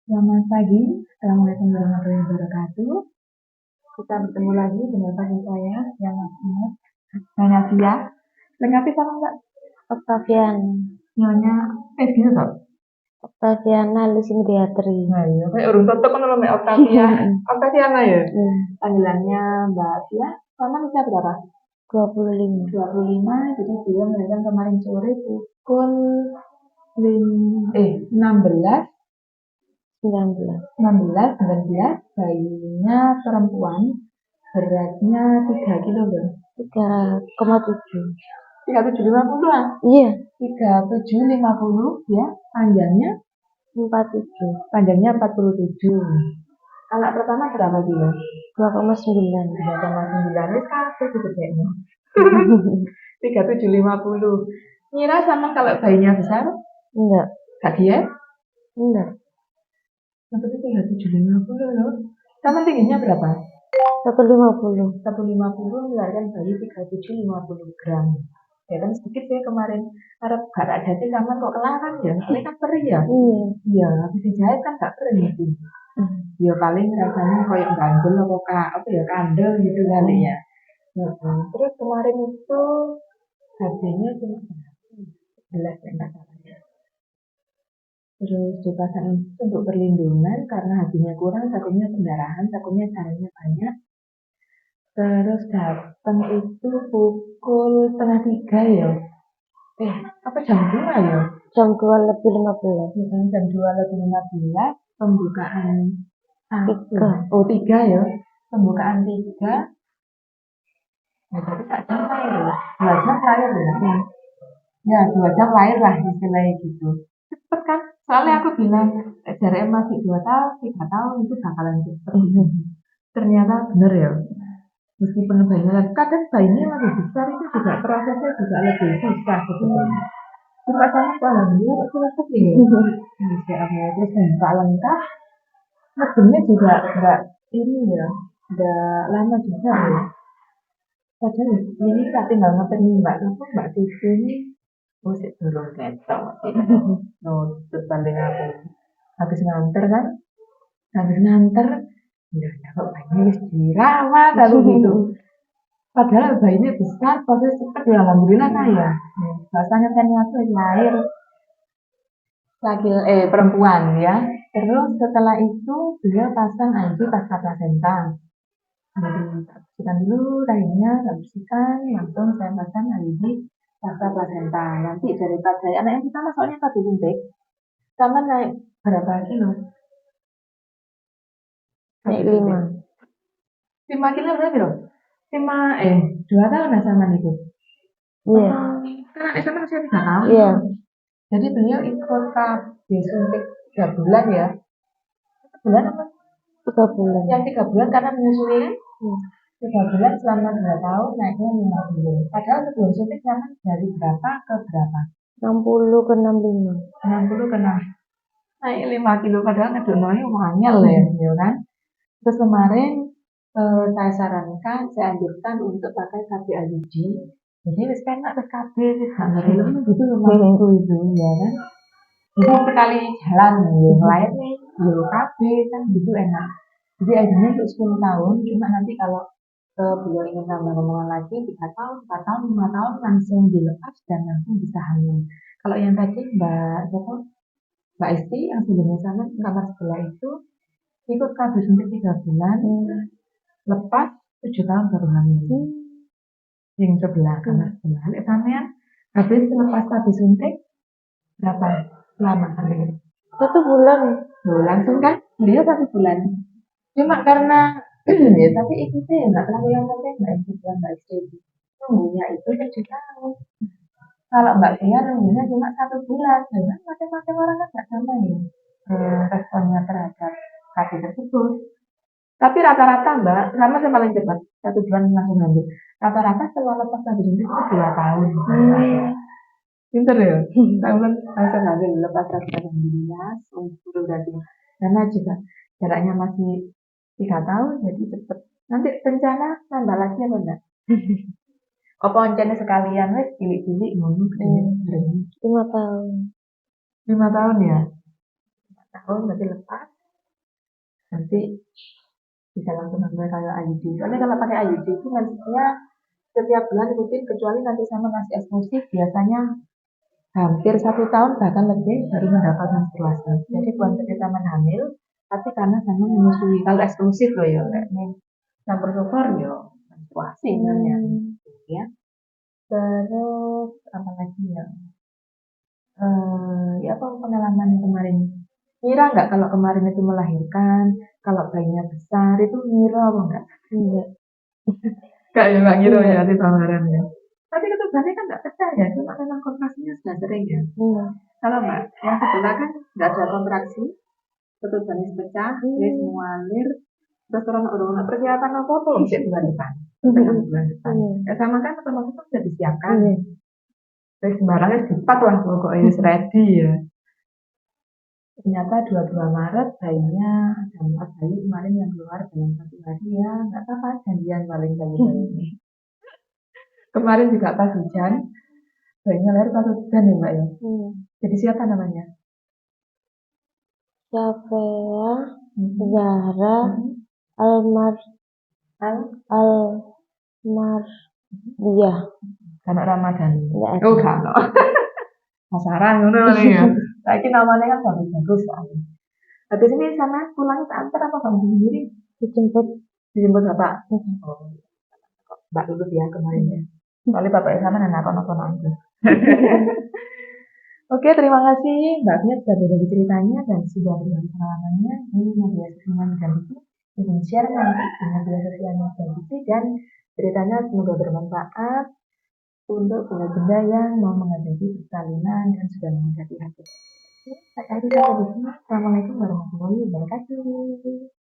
Selamat pagi, Assalamualaikum warahmatullahi wabarakatuh. Kita bertemu lagi dengan pasien saya yang Nyonya Sia. Lengkapi sama Mbak Octavian, Nyonya gitu toh? Octaviana Lisindriatri. Nah, iya, kayak urung tutup kan namanya Octaviana ya. Panggilannya Mbak Sia. Sama usia berapa? 25. 25. Jadi dia melahirkan kemarin sore pukul 16 19 bayinya perempuan, beratnya 3 kilo loh. 3,7. 3750 lah. Iya, 3750 ya. Panjangnya 47. 47. Anak pertama berapa kilo? 2,9. 2,9. Wis kabeh gedenya. 3750. Ngira sama kalau bayinya besar? Enggak. Gak diet? Enggak. Maksudnya 3750 loh. Sama tingginya berapa? 150. 150 melahirkan bayi 3750 gram. Ya kan sedikit ya kemarin Arab gak ada sih sama kok kelaran ya. Ini kan perih ya. Iya, habis dijahit kan gak perih gitu. Ya paling rasanya kayak ganjel apa ya kandel gitu kali ya. Terus kemarin itu harganya cuma 11 ya enggak salah ya. Terus dipasang untuk perlindungan karena hatinya kurang, takutnya pendarahan, takutnya caranya banyak. Terus datang itu pukul setengah 3 ya. Apa jam 2 ya? Jam 2 lebih 15. Jam 2 lebih 15, pembukaan 3. 3 ya. Pembukaan 3. Ya, tapi tak jam lahir ya. 2 jam lahir ya. Ya, 2 jam lahir lah istilahnya gitu. Cepet kan? Soalnya aku bilang, jaraknya masih 2 tahun, 3 tahun itu bakalan cepet. Ternyata bener ya. Meskipun bayinya kadang bayinya lebih besar itu juga prosesnya juga lebih susah sebetulnya. Cuma sama tuh alhamdulillah aku cepet ya. Bisa aku terus buka lengkap. Ngedemnya juga enggak ini ya, enggak lama juga ya. Padahal ini tak tinggal ngetem Mbak Titi ini musik durung ketok. Nutut banding aku. Habis nganter kan? Habis nganter ya kok bayinya wis dirawat aku gitu. Padahal bayinya besar, proses cepat ya alhamdulillah ya. Bahasanya kan aku lahir laki perempuan ya. Terus setelah itu beliau pasang ID pasca plasenta. Jadi bersihkan dulu rahimnya, bersihkan, langsung saya pasang ID pasca plasenta. Nanti daripada anak yang pertama soalnya tadi suntik, sama naik berapa kilo? Naik 5. 5 kilo berapa loh? 2 tahun lah sama nih. Iya. Kan anak sama masih 3 tahun. Iya. Jadi beliau ikut KB suntik 3 bulan ya. 1 bulan apa? 3 bulan. Yang 3 bulan karena menyusui kan? 3 bulan selama 2 tahun naiknya 5 kilo. Padahal sebelum suntik memang dari berapa ke berapa? 60 ke 65. 60 ke 6. Naik 5 kilo padahal ngedonoi wanyel ya kan? Terus kemarin saya sarankan, saya anjurkan untuk pakai KB IUD. Jadi wis penak wis KB wis gak ngerti gitu loh itu ya kan. Jadi sekali jalan yang lain nih, KB kan gitu enak. Jadi akhirnya untuk 10 tahun, cuma nanti kalau beliau ingin tambah rombongan lagi 3 tahun, 4 tahun, 5 tahun langsung dilepas dan langsung bisa hamil. Kalau yang tadi Mbak Esti yang sebelumnya sana kamar sebelah itu ikut KB suntik 3 bulan, lepas 7 tahun baru hamil. Yang sebelah kamar sebelah. Sampean habis lepas KB suntik berapa lama hamil? 1 bulan. Langsung kan? Beliau 1 bulan. Cuma karena ya tapi ikutnya ya nggak terlalu lama kan Mbak Esti. Nunggunya itu 7 tahun. Kalau Mbak Tia nunggunya cuma 1 bulan. Memang masing-masing orang kan nggak sama ya responnya terhadap KB tersebut. Tapi rata-rata Mbak, sama sih paling cepat 1 bulan langsung hamil. Rata-rata setelah lepas KB itu 2 tahun. Pinter ya? Tahun langsung hamil lepas KB alhamdulillah. Berarti karena juga jaraknya masih 3 tahun jadi cepet. Nanti rencana nambah lagi apa enggak? Apa rencana sekalian wes cilik-cilik ngono 5 tahun. 5 tahun ya? 5 tahun berarti lepas nanti bisa langsung ambil kayak IUD. Soalnya kalau pakai IUD itu nantinya setiap bulan rutin, kecuali nanti sama nasi eksklusif biasanya hampir 1 tahun bahkan lebih baru mendapat menstruasi. Jadi bukan sekedar hamil, tapi karena sama menyusui. Kalau eksklusif loh ya, kayak ini campur sopor ya menstruasi sebenarnya. Ya. Terus apa lagi ya? Ya apa pengalaman kemarin? Ngira nggak kalau kemarin itu melahirkan, kalau bayinya besar itu ngira apa enggak? Enggak. Enggak ya, Mbak ngira ya di pameran ya. Tapi ketubannya kan nggak percaya, cuma memang kontrasinya sudah sering ya. Kalau Mbak, yang sebelah kan nggak ada kontraksi, ketubannya pecah, dia semua lir, terus orang udah persiapan apa-apa untuk bulan depan. Bulan depan. Ya sama kan otomatis sudah disiapkan. Terus sembarangnya cepat lah pokoknya ready ya. Ternyata 22 Maret bayinya ada 4 bayi kemarin yang keluar dalam 1 hari ya, nggak apa-apa, janjian paling bayi-bayi ini. Kemarin juga pas hujan, bayinya lahir pas hujan ya Mbak ya. Jadi siapa namanya? Syafea, Zahra, Almardia. Anak Ramadan. Enggak ada. Oh, enggak. Pasaran ngono ya. Saiki namanya kan bagus-bagus kan. Habis ini sama pulangnya tak antar apa kamu sendiri? Dijemput bapak. Oh, Mbak lulus ya kemarin ya. Soalnya bapaknya sama dan nonton aja. Oke, terima kasih Mbak Fia sudah berbagi ceritanya dan sudah berbagi pengalamannya di media sosial Medaliti. Ingin share nanti di media sosial Medaliti dan ceritanya semoga bermanfaat untuk bunda-bunda yang mau menghadapi persalinan dan sudah menghadapi hati. Saya Ari sampai di sini. Assalamualaikum warahmatullahi wabarakatuh.